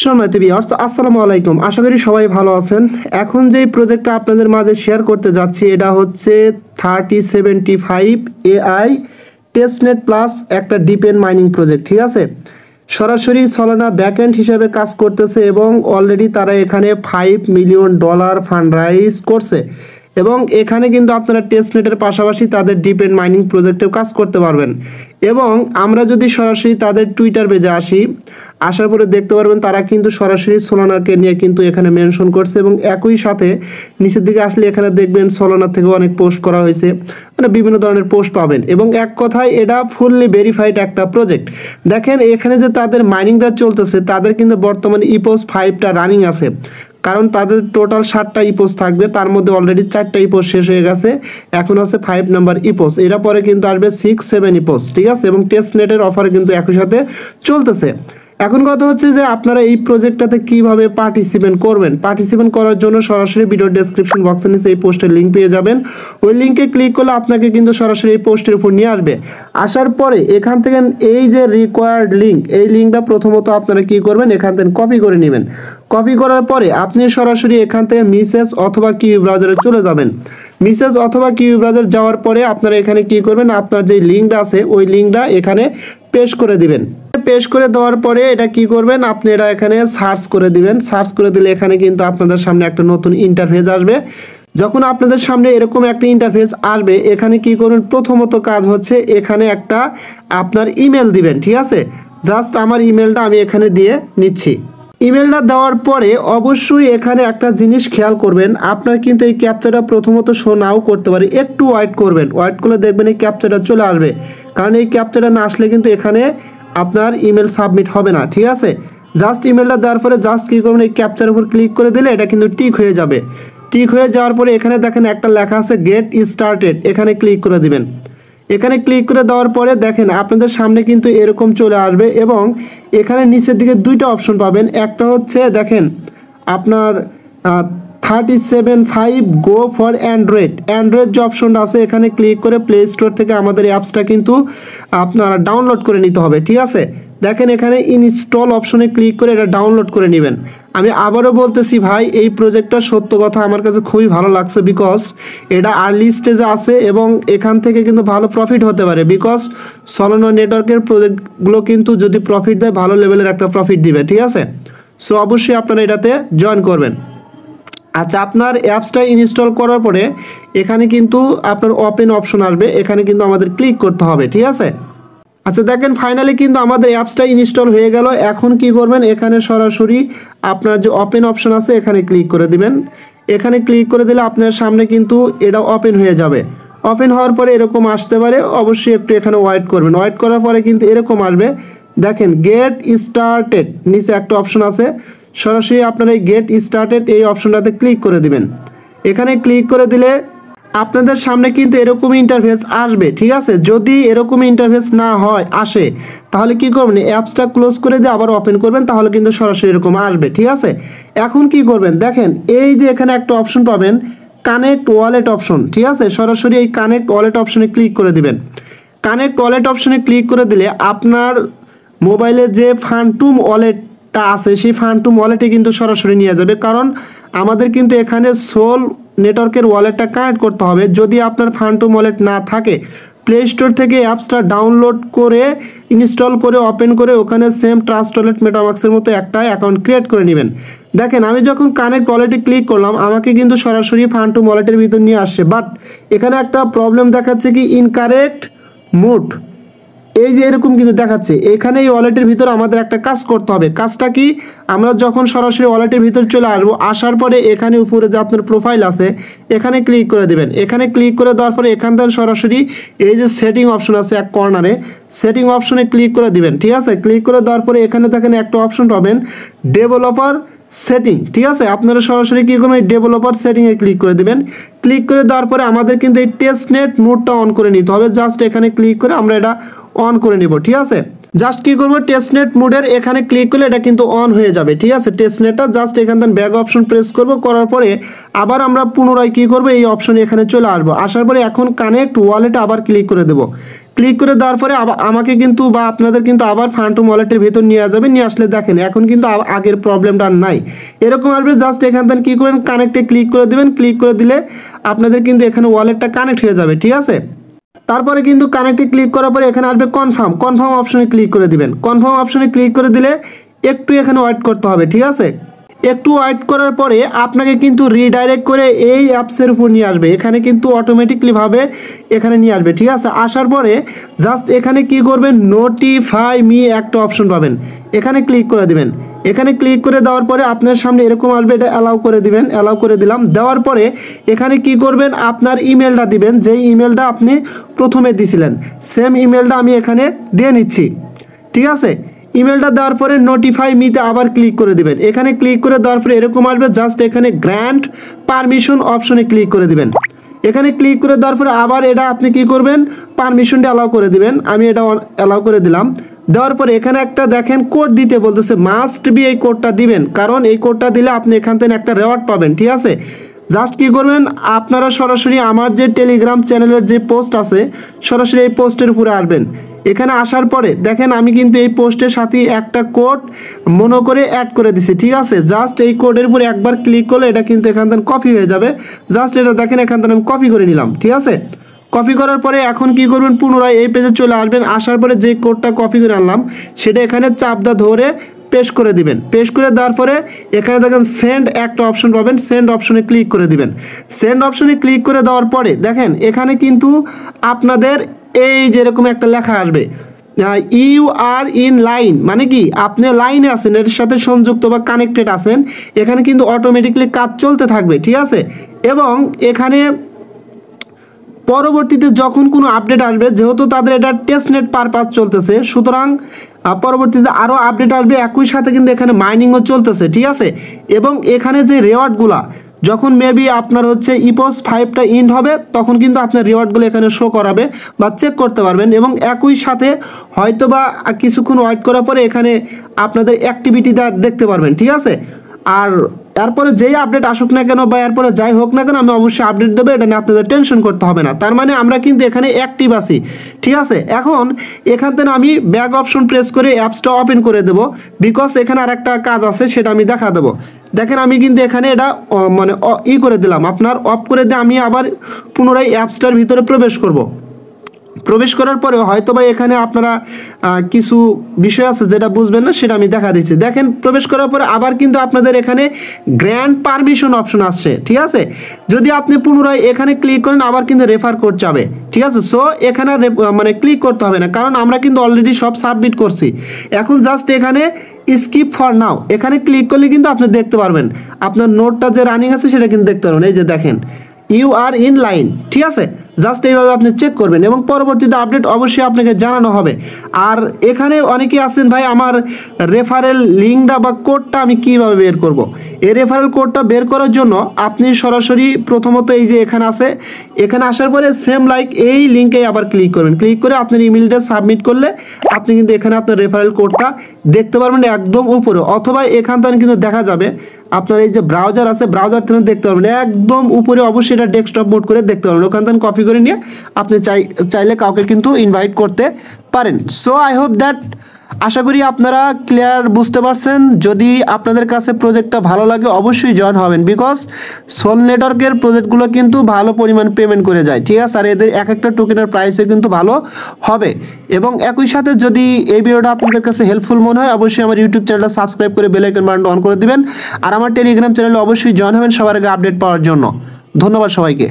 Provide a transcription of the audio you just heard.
সম্মানিত ভিউয়ার্স, আসসালামু আলাইকুম। আশা করি সবাই ভালো আছেন। এখন যেই প্রজেক্টটা আপনাদের মাঝে শেয়ার করতে যাচ্ছি এটা হচ্ছে 3075 AI টেস্টনেট প্লাস একটা ডিপেন্ড মাইনিং প্রজেক্ট। ঠিক আছে, সরাসরি সলানা ব্যাকএন্ড হিসেবে কাজ করতেছে এবং অলরেডি তারা এখানে $5 মিলিয়ন ফান্ড রাইজ করছে এবং এখানে কিন্তু আপনারা টেস্টনেটের পাশাপাশি তাদের ডিপেন্ড মাইনিং প্রজেক্টেও কাজ করতে পারবেন। এবং আমরা যদি সরাসরি তাদের টুইটার পেজে আসার পরে দেখতে পারবেন তারা কিন্তু সরাসরি সোলানাকে নিয়ে কিন্তু এখানে মেনশন করছে এবং একই সাথে নিচের দিকে আসলে এখানে দেখবেন সোলানা থেকে অনেক পোস্ট করা হয়েছে, মানে বিভিন্ন ধরনের পোস্ট পাবেন এবং এক কথায় এটা ফুললি ভেরিফাইড একটা প্রজেক্ট। দেখেন এখানে যে তাদের মাইনিংটা চলতেছে, তাদের কিন্তু বর্তমানে ইপোস 5টা রানিং আছে, কারণ তাদের টোটাল 7টা ইপোস থাকবে, তার মধ্যে অলরেডি 4টা ইপোস শেষ হয়ে গেছে, এখন আছে 5 নাম্বার ইপোস। এরা পরে কিন্তু আসবে 6-7 ইপোস। ঠিক আছে, এবং টেস্ট নেটের অফারে কিন্তু একই সাথে চলতেছে। এখন কথা হচ্ছে যে আপনারা এই প্রজেক্টটাতে কিভাবে পার্টিসিপেট করবেন। পার্টিসিপেট করার জন্য সরাসরি ভিডিও ডেসক্রিপশন বক্সের নিচে এই পোস্টের লিঙ্ক পেয়ে যাবেন। ওই লিঙ্কে ক্লিক করলে আপনাকে কিন্তু সরাসরি এই পোস্টের উপর নিয়ে আসবে। আসার পরে এখান থেকে এই যে রিকোয়ার্ড লিঙ্ক, এই লিঙ্কটা প্রথমত আপনারা কি করবেন, এখান থেকে কপি করে নেবেন। কপি করার পরে আপনি সরাসরি এখান থেকে মেসেজ অথবা কিউ ব্রাউজারে চলে যাবেন। মেসেজ অথবা কিউ ব্রাউজার যাওয়ার পরে আপনারা এখানে কি করবেন, আপনার যে লিঙ্কটা আছে ওই লিঙ্কটা এখানে পেস্ট করে দিবেন। পেস্ট করে দেওয়ার পরে এটা কি করবেন, আপনি এটা এখানে সার্চ করে দিবেন। সার্চ করে দিলে এখানে কিন্তু আপনাদের সামনে একটা নতুন ইন্টারফেস আসবে। যখন আপনাদের সামনে এরকম একটা ইন্টারফেস আসবে, এখানে কি করবেন, প্রথমত কাজ হচ্ছে এখানে একটা আপনার ইমেল দিবেন। ঠিক আছে, জাস্ট আমার ইমেলটা আমি এখানে দিয়ে নিচ্ছি। ইমেলটা দেওয়ার পরে অবশ্যই এখানে একটা জিনিস খেয়াল করবেন, আপনার কিন্তু এই ক্যাপচাটা প্রথমত শো নাও করতে পারে, একটু ওয়েট করবেন। ওয়েট করলে দেখবেন এই ক্যাপচাটা চলে আসবে, কারণ এই ক্যাপচাটা না আসলে কিন্তু এখানে আপনার ইমেল সাবমিট হবে না। ঠিক আছে, জাস্ট ইমেলটা দেওয়ার পরে জাস্ট কী করবেন, এই ক্যাপচার উপর ক্লিক করে দিলে এটা কিন্তু টিক হয়ে যাবে। টিক হয়ে যাওয়ার পরে এখানে দেখেন একটা লেখা আছে গেট স্টার্টেড, এখানে ক্লিক করে দিবেন। এখানে ক্লিক করে দেওয়ার পরে দেখেন আপনাদের সামনে কিন্তু এরকম চলে আসবে এবং এখানে নিচের দিকে দুইটা অপশন পাবেন। একটা হচ্ছে দেখেন আপনার 3075 গো ফর অ্যান্ড্রয়েড যে অপশনটা আছে, এখানে ক্লিক করে প্লে স্টোর থেকে আমাদের অ্যাপসটা কিন্তু আপনারা ডাউনলোড করে নিতে হবে। ঠিক আছে, দেখেন এখানে ইনস্টল অপশনে ক্লিক করে এটা ডাউনলোড করে নেবেন। আমি আবারও বলতেছি ভাই, এই প্রজেক্টটা সত্য কথা আমার কাছে খুবই ভালো লাগছে, বিকজ এটা আর্লি স্টেজে আছে এবং এখান থেকে কিন্তু ভালো প্রফিট হতে পারে, বিকজ সলোনা নেটওয়ার্কের প্রজেক্টগুলো কিন্তু যদি প্রফিট দেয় ভালো লেভেলের একটা প্রফিট দিবে। ঠিক আছে, সো অবশ্যই আপনারা এটাতে জয়েন করবেন। আচ্ছা, আপনার অ্যাপসটা ইনস্টল করার পরে এখানে কিন্তু আপনার ওপেন অপশন আসবে, এখানে কিন্তু আমাদের ক্লিক করতে হবে। ঠিক আছে, আচ্ছা দেখেন ফাইনালি কিন্তু আমাদের অ্যাপসটা ইনস্টল হয়ে গেল। এখন কি করবেন, এখানে সরাসরি আপনার যে ওপেন অপশন আছে এখানে ক্লিক করে দিবেন। এখানে ক্লিক করে দিলে আপনার সামনে কিন্তু এটা ওপেন হয়ে যাবে। ওপেন হওয়ার পরে এরকম আসতে পারে, অবশ্যই একটু এখানে ওয়েট করবেন। ওয়েট করার পরে কিন্তু এরকম আসবে, দেখেন গেট স্টার্টেড নিচে একটা অপশন আছে, সরাসরি আপনারা এই গেট স্টার্টেড এই অপশনটাতে ক্লিক করে দিবেন। এখানে ক্লিক করে দিলে আপনাদের সামনে কিন্তু এরকম ইন্টারফেস আসবে। ঠিক আছে, যদি এরকম ইন্টারফেস না আসে তাহলে কি করবেন, অ্যাপসটা ক্লোজ করে দিয়ে আবার ওপেন করবেন, তাহলে কিন্তু সরাসরি এরকম আসবে। ঠিক আছে, এখন কি করবেন, দেখেন এই যে এখানে একটা অপশন পাবেন কানেক্ট ওয়ালেট অপশন। ঠিক আছে, সরাসরি এই কানেক্ট ওয়ালেট অপশনে ক্লিক করে দিবেন। কানেক্ট ওয়ালেট অপশনে ক্লিক করে দিলে আপনার মোবাইলে যে ফান্টুম ওয়ালেটটা আছে সেই ফান্টুম ওয়ালেটে কিন্তু সরাসরি নিয়ে যাবে, কারণ আমাদের কিন্তু এখানে সোল নেটওয়ার্কের ওয়ালেটটা কানেক্ট করতে হবে। যদি আপনার ফান্টুম ওয়ালেট না থাকে, প্লে স্টোর থেকে অ্যাপসটা ডাউনলোড করে ইনস্টল করে ওপেন করে ওখানে সেম ট্রাস্ট ওয়ালেট মেটামাক্সের মতো একটা অ্যাকাউন্ট ক্রিয়েট করে নেবেন। দেখেন আমি যখন কানেক্ট ওয়ালেটে ক্লিক করলাম আমাকে কিন্তু সরাসরি ফান্টুম ওয়ালেটের ভিতর নিয়ে আসছে, বাট এখানে একটা প্রবলেম দেখাচ্ছে কি ইনকারেক্ট মুড, এই যে এরকম কিন্তু দেখাচ্ছে। এখানে এই ওয়ালেটের ভিতর আমাদের একটা কাজ করতে হবে। কাজটা কি, আমরা যখন সরাসরি ওয়ালেটের ভিতর চলে আসবো, আসার পরে এখানে উপরে যে আপনার প্রোফাইল আছে এখানে ক্লিক করে দেবেন। এখানে ক্লিক করে দেওয়ার পরে এখান থেকে সরাসরি এই যে সেটিং অপশন আছে এক কর্নারে, সেটিং অপশনে ক্লিক করে দিবেন। ঠিক আছে, ক্লিক করে দেওয়ার পরে এখানে দেখেন একটা অপশন পাবেন ডেভেলপার সেটিং। ঠিক আছে, আপনারা সরাসরি কী করবেন, এই ডেভেলপার সেটিংয়ে ক্লিক করে দেবেন। ক্লিক করে দেওয়ার পরে আমাদের কিন্তু এই টেস্টনেট মোডটা অন করে নিতে হবে। জাস্ট এখানে ক্লিক করে আমরা এটা অন করে নিব। ঠিক আছে, জাস্ট কি করব, টেস্টনেট মোডের এখানে ক্লিক করলে এটা কিন্তু অন হয়ে যাবে। ঠিক আছে, টেস্টনেটটা জাস্ট এখান থেকে ব্যাক অপশন প্রেস করব, করার পরে আবার আমরা পুনরায় কি করব, এই অপশনে এখানে চলে আসবো। আসার পরে এখন কানেক্ট ওয়ালেটে আবার ক্লিক করে দেব। ক্লিক করে দেওয়ার পরে আমাকে কিন্তু বা আপনাদের কিন্তু আবার ফান্টম ওয়ালেটের ভেতর নিয়ে যাবে, নিয়ে আসলে দেখেন এখন কিন্তু আগের প্রবলেমটা আর নাই। এরকম আসবে, জাস্ট এখান থেকে কী করেন কানেক্টে ক্লিক করে দেবেন, ক্লিক করে দিলে আপনাদের কিন্তু এখানে ওয়ালেটটা কানেক্ট হয়ে যাবে, ঠিক আছে। তারপরে কিন্তু কানেক্টে ক্লিক করার পরে এখানে আসবে কনফার্ম, কনফার্ম অপশনে ক্লিক করে দিবেন। কনফার্ম অপশনে ক্লিক করে দিলে একটু এখানে ওয়েট করতে হবে, ঠিক আছে। একটু ওয়েট করার পরে আপনাকে কিন্তু রিডাইরেক্ট করে এই অ্যাপসের উপর নিয়ে আসবে, এখানে কিন্তু অটোমেটিকলিভাবে এখানে নিয়ে আসবে, ঠিক আছে। আসার পরে জাস্ট এখানে কি করবেন, নোটিফাই মি একটা অপশন পাবেন, এখানে ক্লিক করে দিবেন। এখানে ক্লিক করে দেওয়ার পরে আপনার সামনে এরকম আসবে, এটা অ্যালাউ করে দিবেন, অ্যালাউ করে দিলাম। দেওয়ার পরে এখানে কি করবেন, আপনার ইমেলটা দিবেন, যেই ইমেলটা আপনি প্রথমে দিছিলেন সেম ইমেলটা আমি এখানে দিয়ে নিচ্ছি, ঠিক আছে। ইমেলটা দেওয়ার পরে নোটিফাই মিতে আবার ক্লিক করে দিবেন। এখানে ক্লিক করে দেওয়ার পরে এরকম আসবে, জাস্ট এখানে গ্র্যান্ট পারমিশন অপশনে ক্লিক করে দিবেন। এখানে ক্লিক করে দেওয়ার পরে আবার এটা আপনি কি করবেন, পারমিশনটা অ্যালাউ করে দিবেন। আমি এটা অ্যালাউ করে দিলাম। দেওয়ার পরে এখানে একটা দেখেন কোড দিতে বলতেছে, মাস্ট বি এই কোডটা দিবেন, কারণ এই কোডটা দিলে আপনি এখান থেকে একটা রেওয়ার্ড পাবেন, ঠিক আছে। জাস্ট কি করবেন, আপনারা সরাসরি আমার যে টেলিগ্রাম চ্যানেলের যে পোস্ট আছে সরাসরি এই পোস্টের উপরে আসবেন। এখানে আসার পরে দেখেন আমি কিন্তু এই পোস্টের সাথে একটা কোড মনে করে অ্যাড করে দিছি, ঠিক আছে। জাস্ট এই কোডের উপরে একবার ক্লিক করলে এটা কিন্তু এখান থেকে কপি হয়ে যাবে। জাস্ট এটা দেখেন এখান থেকে আমি কপি করে নিলাম, ঠিক আছে। কপি করার পরে এখন কি করবেন, পুনরায় এই পেজে চলে আসবেন। আসার পরে যে কোডটা কপি করে আনলাম সেটা এখানে চাপদা ধরে পেস্ট করে দিবেন। পেস্ট করে দেওয়ার পরে এখানে দেখেন সেন্ড একটা অপশন পাবেন, সেন্ড অপশনে ক্লিক করে দিবেন। সেন্ড অপশনে ক্লিক করে দেওয়ার পরে দেখেন এখানে কিন্তু আপনাদের এই যেরকম একটা লেখা আসবে, ইউ আর ইন লাইন, মানে কি আপনি লাইনে আছেন, এর সাথে সংযুক্ত বা কানেক্টেড আছেন। এখানে কিন্তু অটোমেটিকলি কাজ চলতে থাকবে, ঠিক আছে। এবং এখানে পরবর্তীতে যখন কোনো আপডেট আসবে, যেহেতু তাদের এটা টেস্টনেট পারপাস চলতেছে, সুতরাং পরবর্তীতে আরও আপডেট আসবে। একই সাথে কিন্তু এখানে মাইনিংও চলতেছে, ঠিক আছে। এবং এখানে যে রেওয়ার্ডগুলা যখন মেবি আপনার হচ্ছে ইপোস 5টা ইন্ড হবে তখন কিন্তু আপনার রিওয়ার্ডগুলো এখানে শো করাবে বা চেক করতে পারবেন। এবং একই সাথে হয়তো বা কিছুক্ষণ ওয়েট করার পরে এখানে আপনাদের অ্যাক্টিভিটিটা দেখতে পারবেন, ঠিক আছে। আর এরপরে যেই আপডেট আসুক না কেন বা এরপরে যাই হোক না কেন আমি অবশ্যই আপডেট দেবো, এটা নিয়ে আপনাদের টেনশন করতে হবে না। তার মানে আমরা কিন্তু এখানে অ্যাক্টিভ আছি, ঠিক আছে। এখন এখান থেকে আমি ব্যাক অপশন প্রেস করে অ্যাপসটা ওপেন করে দেবো, বিকজ এখানে আর একটা কাজ আছে সেটা আমি দেখা দেবো। দেখেন আমি কিন্তু এখানে এটা মানে করে দিলাম, আপনার অফ করে দিয়ে আমি আবার পুনরায় অ্যাপসটার ভিতরে প্রবেশ করব। প্রবেশ করার পরে হয়তো বা এখানে আপনারা কিছু বিষয় আছে যেটা বুঝবেন না, সেটা আমি দেখা দিচ্ছি। দেখেন প্রবেশ করার পরে আবার কিন্তু আপনাদের এখানে গ্র্যান্ড পারমিশন অপশন আসছে, ঠিক আছে। যদি আপনি পুনরায় এখানে ক্লিক করেন আবার কিন্তু রেফার কোড যাবে, ঠিক আছে। সো এখানে মানে ক্লিক করতে হবে না, কারণ আমরা কিন্তু অলরেডি সব সাবমিট করছি। এখন জাস্ট এখানে স্কিপ ফর নাও এখানে ক্লিক করলে কিন্তু আপনি দেখতে পারবেন আপনার নোটটা যে রানিং আছে সেটা কিন্তু দেখতে পারবেন। এই যে দেখেন ইউ আর ইন লাইন, ঠিক আছে। জাস্ট এইভাবে আপনি চেক করবেন এবং পরবর্তীতে আপডেট অবশ্যই আপনাকে জানানো হবে। আর এখানে অনেকে আছেন ভাই আমার রেফারেল লিঙ্কটা বা কোডটা আমি কীভাবে বের করব। এই রেফারেল কোডটা বের করার জন্য আপনি সরাসরি প্রথমত এই যে এখানে আছে, এখানে আসার পরে সেম লাইক এই লিঙ্কে আবার ক্লিক করবেন। ক্লিক করে আপনার ইমেলটা সাবমিট করলে আপনি কিন্তু এখানে আপনার রেফারেল কোডটা দেখতে পারবেন একদম উপরে, অথবা এখান থেকে কিন্তু দেখা যাবে আপনার এই যে ব্রাউজার আছে ব্রাউজার থেকে দেখতে পারবেন একদম উপরে। অবশ্যই এটা ডেস্কটপ মোড করে দেখতে পারবেন, ওখান থেকে কপি করে নিয়ে আপনি চাইলে কাউকে কিন্তু ইনভাইট করতে পারেন। সো আই হোপ দ্যাট আশা করি আপনারা ক্লিয়ার বুঝতে পারছেন। যদি আপনাদের কাছে প্রজেক্টটা ভালো লাগে অবশ্যই জয়েন হবেন, বিকজ সোল নেটওয়ার্কের প্রজেক্টগুলো কিন্তু ভালো পরিমাণ পেমেন্ট করে যায়, ঠিক আছে। আর এদের এক একটা টোকেনের প্রাইসও কিন্তু ভালো হবে। এবং একই সাথে যদি এই ভিডিওটা আপনাদের কাছে হেল্পফুল মনে হয় অবশ্যই আমার ইউটিউব চ্যানেলটা সাবস্ক্রাইব করে বেল আইকন বাটনটা অন করে দিবেন। আর আমার টেলিগ্রাম চ্যানেলে অবশ্যই জয়েন হবেন সবার আগে আপডেট পাওয়ার জন্য। ধন্যবাদ সবাইকে।